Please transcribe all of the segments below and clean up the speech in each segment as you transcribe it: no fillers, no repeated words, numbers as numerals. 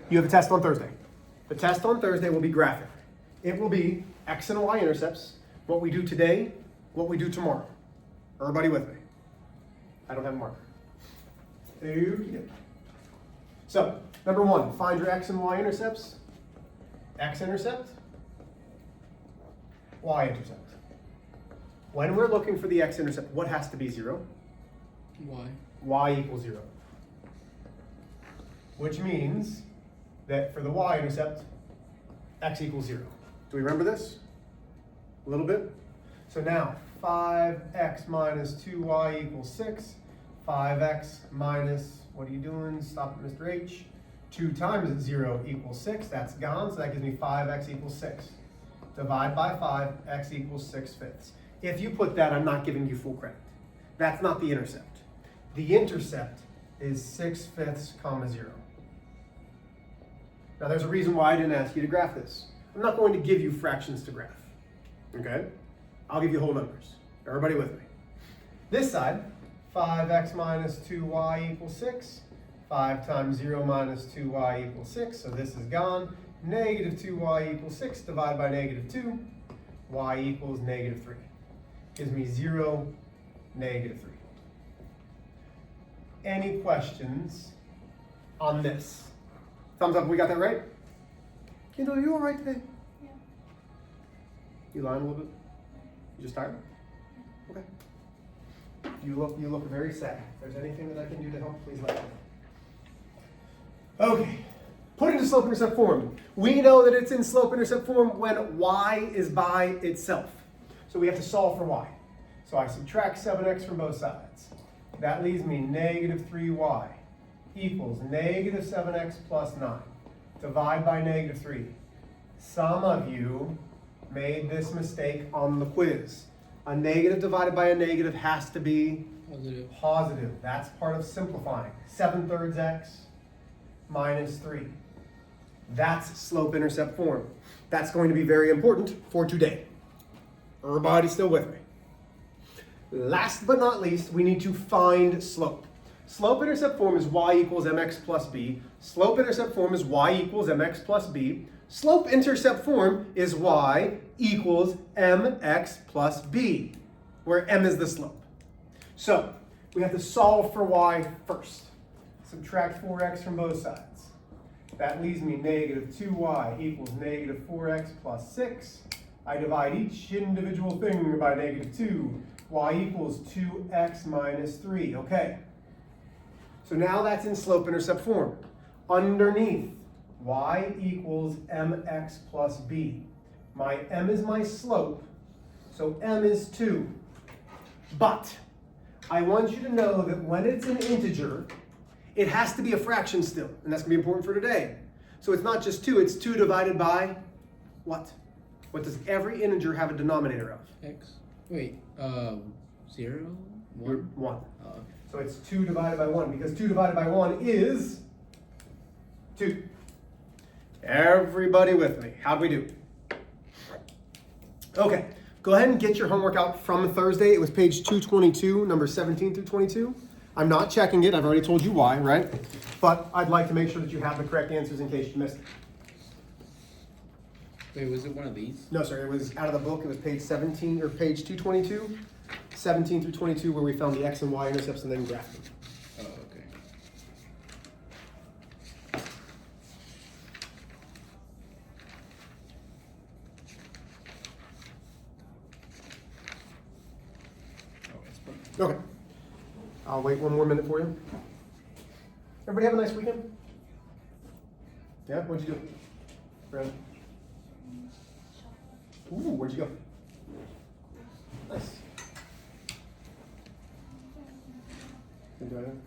You have a test on Thursday. The test on Thursday will be graphic. It will be x and y intercepts, what we do today, what we do tomorrow. Everybody with me? I don't have a marker. Okay. So, number one, find your x and y intercepts. X-intercept, y-intercept. When we're looking for the x-intercept, what has to be 0? Y. Y equals 0. Which means that for the y-intercept, x equals 0. Do we remember this? A little bit? So now, 5x minus 2y equals 6. 5x minus, what are you doing? Stop at Mr. H. 2 times 0 equals 6. That's gone, so that gives me 5x equals 6. Divide by 5, x equals 6/5. If you put that, I'm not giving you full credit. That's not the intercept. The intercept is 6/5, comma 0. Now there's a reason why I didn't ask you to graph this. I'm not going to give you fractions to graph. Okay? I'll give you whole numbers. Everybody with me? This side, 5x minus 2y equals 6. 5 times 0 minus 2y equals 6, so this is gone. Negative 2y equals 6 divided by negative 2. Y equals negative 3. Gives me 0, negative 3. Any questions on this? Thumbs up, we got that right? Kendall, are you all right today? Yeah. You lying a little bit? You just tired? Okay. You look very sad. If there's anything that I can do to help, please let me know. Okay, put it into slope-intercept form. We know that it's in slope-intercept form when y is by itself. So we have to solve for y. So I subtract 7x from both sides. That leaves me negative 3y equals negative 7x plus 9. Divide by negative 3. Some of you made this mistake on the quiz. A negative divided by a negative has to be positive. That's part of simplifying. 7/3 x minus 3. That's slope-intercept form. That's going to be very important for today. Everybody still with me? Last but not least, we need to find slope. Slope-intercept form is y equals mx plus b. Slope-intercept form is y equals mx plus b. Slope-intercept form is y equals mx plus b, where m is the slope. So, we have to solve for y first. Subtract 4x from both sides. That leaves me negative 2y equals negative 4x plus 6. I divide each individual thing by negative 2. Y equals 2x minus 3. Okay. So now that's in slope-intercept form. Underneath, y equals mx plus b. My m is my slope, so m is 2. But I want you to know that when it's an integer, it has to be a fraction still, and that's going to be important for today. So it's not just 2, it's 2 divided by what? What does every integer have a denominator of? X. Wait, 0? 1? 1. Oh, okay. So it's 2 divided by 1, because 2 divided by 1 is 2. Everybody with me? How'd we do? Okay, go ahead and get your homework out from Thursday. It was page 222, number 17 through 22. I'm not checking it. I've already told you why, right? But I'd like to make sure that you have the correct answers in case you missed it. Wait, was it one of these? No, sir. It was out of the book. It was page 17 or page 222, 17 through 22, where we found the x and y intercepts and then graphed them. Oh, okay. Oh, it's perfect. Okay. I'll wait one more minute for you. Everybody have a nice weekend? Yeah? What'd you do? Brandon? Ooh, where'd you go? Nice. Didn't do anything?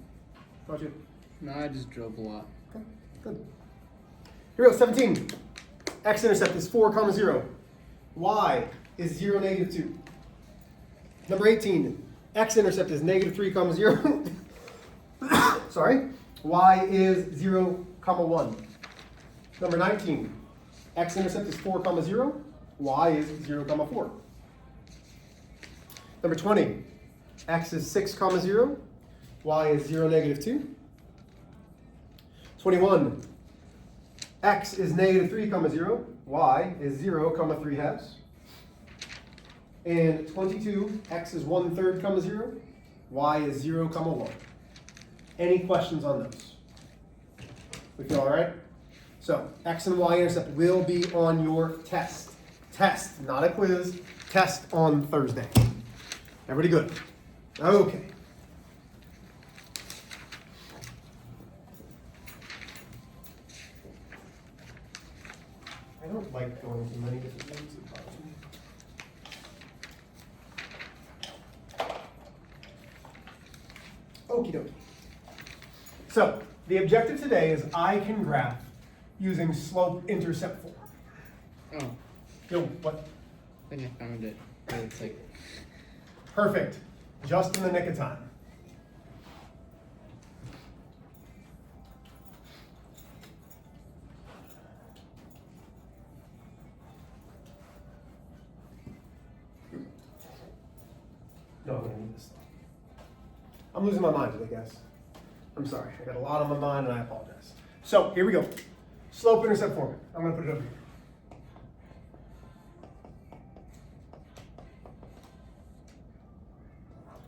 How about you? No, I just drove a lot. Okay, good. Here we go, 17. X-intercept is 4, comma 0. Y is 0, negative 2. Number 18. X-intercept is negative 3, comma 0. Sorry. Y is 0, comma 1. Number 19. X-intercept is 4, comma 0. Y is 0, comma 4. Number 20. X is 6, comma 0. Y is 0, negative 2. 21. X is negative 3 comma 0. Y is 0 comma 3 halves. And 22, X is 1/3 comma 0. Y is 0 comma 1. Any questions on those? We feel all right? So X and Y intercept will be on your test. Test, not a quiz. Test on Thursday. Everybody good? Okay. I don't like going to many different things. It bothers me. Okie dokie. So the objective today is I can graph using slope intercept form. Oh, Yo, what? I think I found it. But it's like, Perfect. Just in the nick of time. No, I'm gonna need this stuff. I'm losing my mind, I guess. I'm sorry. I got a lot on my mind and I apologize. So here we go. Slope intercept form. I'm gonna put it over here.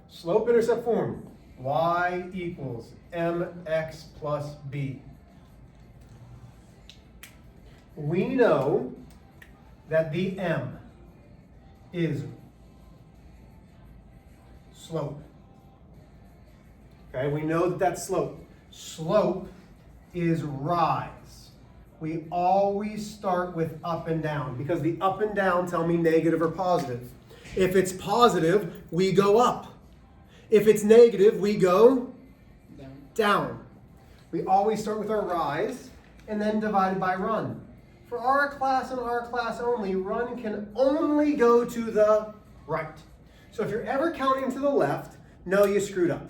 Slope intercept form. Y equals mx plus b. We know that the m is slope. Okay, we know that that's slope. Slope is rise. We always start with up and down because the up and down tell me negative or positive. If it's positive, we go up. If it's negative, we go down. We always start with our rise and then divided by run. For our class and our class only, run can only go to the right. So if you're ever counting to the left, no, you screwed up.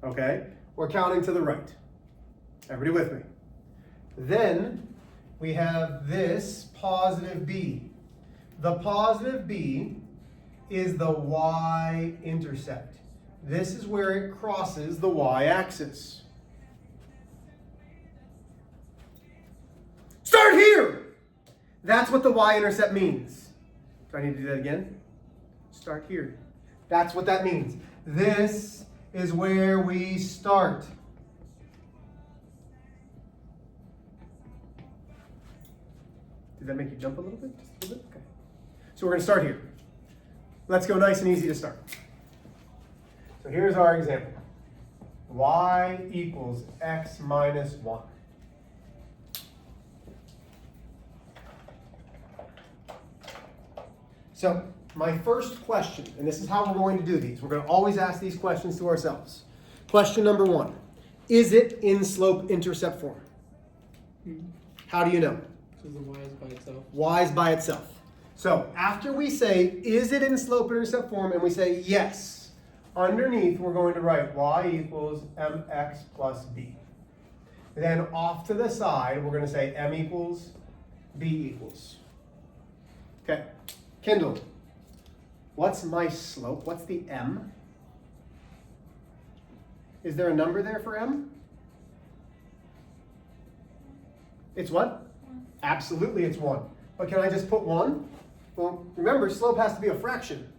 Okay? We're counting to the right. Everybody with me? Then we have this positive b. The positive b is the y-intercept. This is where it crosses the y-axis. Start here! That's what the y-intercept means. Do I need to do that again? Start here. That's what that means. This is where we start. Did that make you jump a little bit? Just a little bit? Okay. So we're going to start here. Let's go nice and easy to start. So here's our example. Y equals x minus 1. So my first question, and this is how we're going to do these. We're going to always ask these questions to ourselves. Question number 1. Is it in slope intercept form? How do you know? because the y is by itself. Y is by itself. So after we say, is it in slope intercept form, and we say yes, underneath we're going to write y equals mx plus b. Then off to the side, we're going to say m equals b equals. Okay, Kendall, what's my slope? What's the m? Is there a number there for m? It's what? 1. Absolutely, it's 1. But can I just put 1? Well, remember, slope has to be a fraction.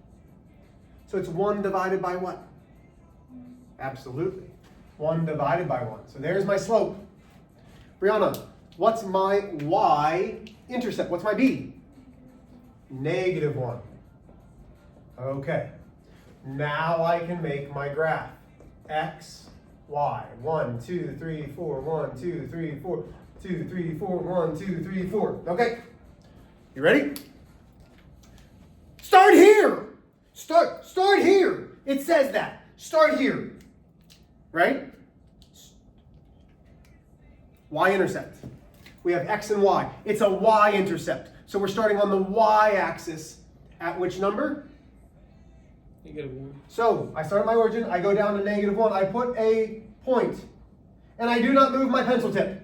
So it's 1 divided by what? 1. Absolutely. 1 divided by 1. So there's my slope. Brianna, what's my y-intercept? What's my b? -1. Okay. Now I can make my graph. X, y. 1, 2, 3, 4. 1, 2, 3, 4. 2, 3, 4. 1, 2, 3, 4. Okay. You ready? Start here. Start here. It says that. Start here. Right? Y-intercept. We have x and y. It's a y-intercept. So we're starting on the y-axis at which number? -1. So I start at my origin, I go down to -1, I put a point, and I do not move my pencil tip.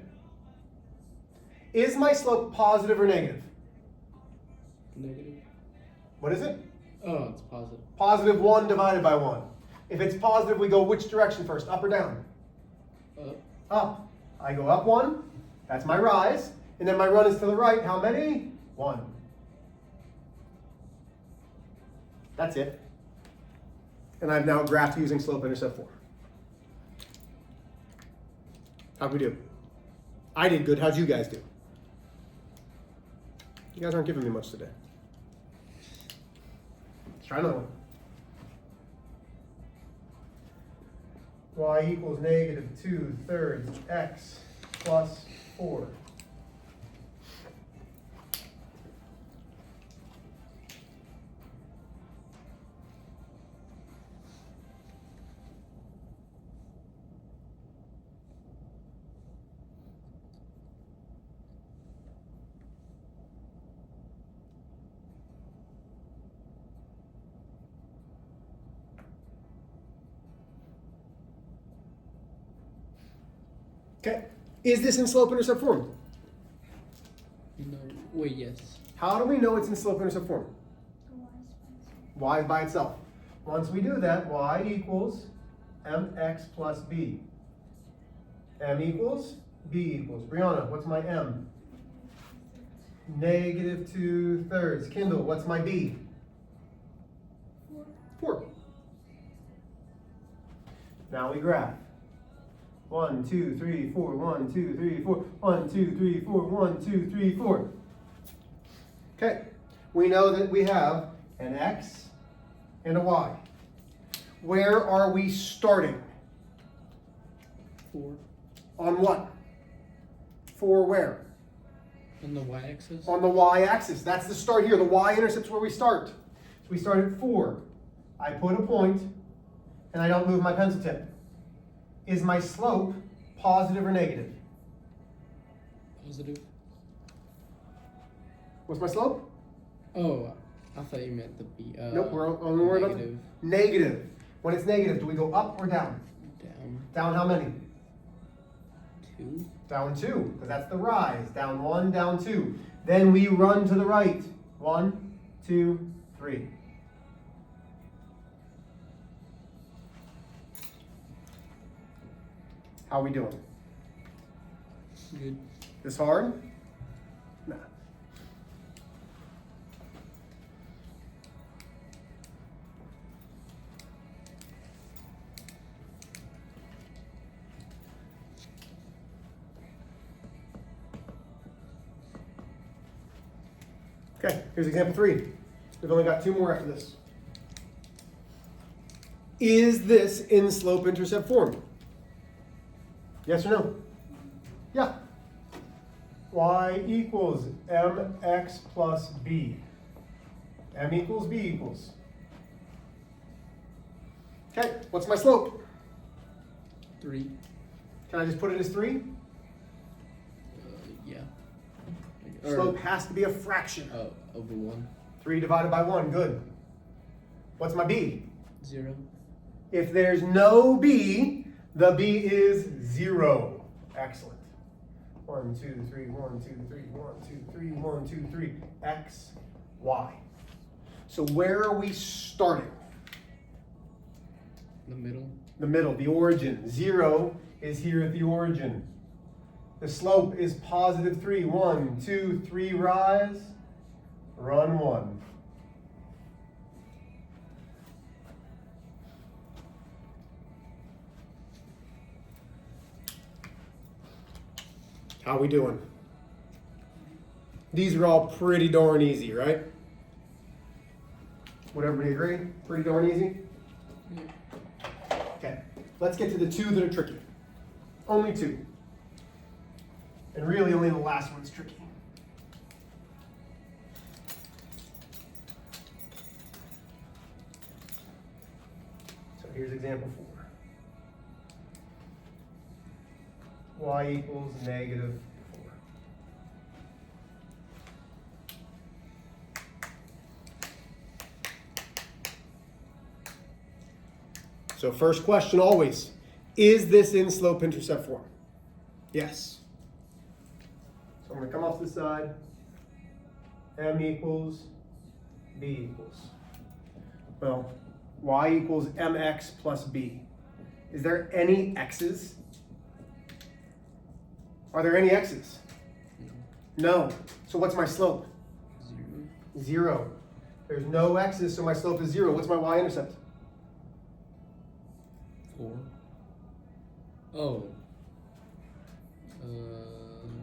Is my slope positive or negative? Negative. What is it? Oh, it's positive. Positive 1 divided by 1. If it's positive, we go which direction first, up or down? Up. Up. I go up 1, That's my rise. And then my run is to the right. How many? 1. That's it. And I've now graphed using slope-intercept form. How'd we do? I did good. How'd you guys do? You guys aren't giving me much today. Let's try another one. Y equals negative 2/3 x plus 4. Okay, is this in slope-intercept form? No. Wait, yes. How do we know it's in slope-intercept form? Y is by itself. Once we do that, y equals mx plus b. M equals b equals. Brianna, what's my m? Negative 2/3. Kendall, what's my b? 4. Now we graph. 1, 2, 3, 4, 1, 2, 3, 4, 1, 2, 3, 4, 1, 2, 3, 4. Okay, we know that we have an x and a y. Where are we starting? 4. On what? 4 where? On the y-axis? On the y-axis. That's the start here. The y-intercept's where we start. So we start at 4. I put a point, and I don't move my pencil tip. Is my slope positive or negative? Positive. What's my slope? Oh, I thought you meant the b. Nope, we're only worried about negative. Negative. When it's negative, do we go up or down? Down. Down how many? 2. Down 2, because that's the rise. Down 1, down 2. Then we run to the right. 1, 2, 3. How we doing? Good. This hard? Nah. Okay, here's example 3. We've only got 2 more after this. Is this in slope-intercept form? Yes or no? Yeah. Y equals mx plus b. M equals b equals. Okay, what's my slope? 3. Can I just put it as 3? Yeah. Slope has to be a fraction. Over 1. 3 divided by 1, good. What's my b? 0. If there's no b, the b is 0. Excellent. 1, 2, 3, 1, 2, 3, 1, 2, 3, 1, 2, 3. X, y. So where are we starting? The middle. The middle, the origin. 0 is here at the origin. The slope is positive 3. 1, 2, 3, rise. Run 1. How we doing? These are all pretty darn easy, right? Would everybody agree? Pretty darn easy? Yeah. Okay, let's get to the 2 that are tricky. Only 2. And really only the last one's tricky. So here's example 4. Y equals negative 4. So first question always, is this in slope-intercept form? Yes. So I'm going to come off the side. M equals B equals. Well, Y equals mx plus b. Is there any x's? Are there any x's? No. No. So what's my slope? 0. 0. There's no x's, so my slope is 0. What's my y-intercept? 4. Oh.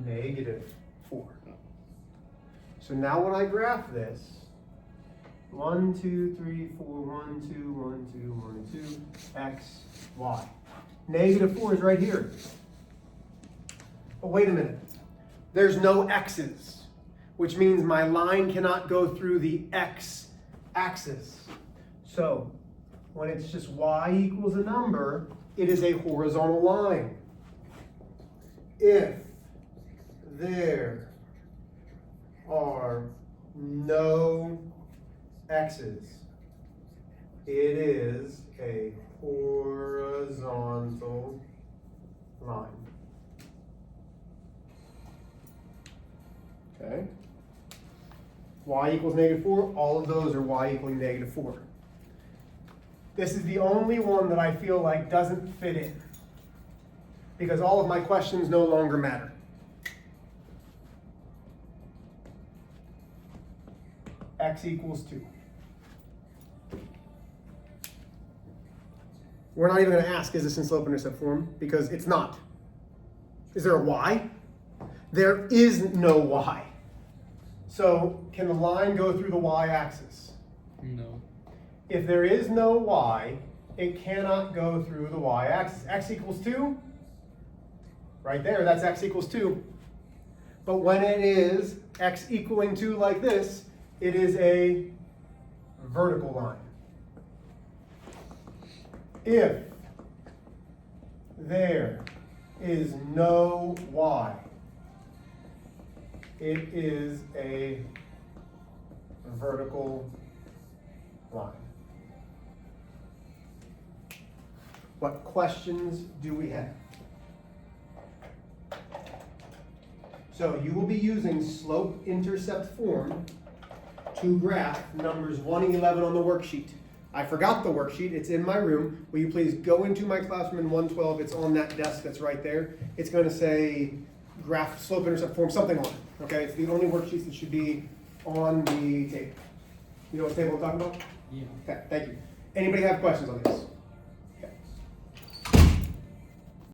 -4. So now when I graph this, 1, 2, 3, 4, 1, 2, 1, 2, 1, 2, x, y. -4 is right here. But wait a minute. There's no x's, which means my line cannot go through the x-axis. So when it's just y equals a number, it is a horizontal line. If there are no x's, it is a horizontal line. Okay? Y equals -4, all of those are y equaling -4. This is the only one that I feel like doesn't fit in, because all of my questions no longer matter. X equals 2. We're not even going to ask, is this in slope-intercept form? Because it's not. Is there a y? There is no y. So can the line go through the y-axis? No. If there is no y, it cannot go through the y-axis. X equals 2? Right there, that's x equals 2. But when it is x equaling 2 like this, it is a vertical line. If there is no y, it is a vertical line. What questions do we have? So you will be using slope-intercept form to graph numbers 1 and 11 on the worksheet. I forgot the worksheet, it's in my room. Will you please go into my classroom in 112, it's on that desk that's right there. It's going to say graph slope-intercept form, something on it, okay? It's the only worksheet that should be on the table. You know what table I'm talking about? Yeah. Okay, thank you. Anybody have questions on this?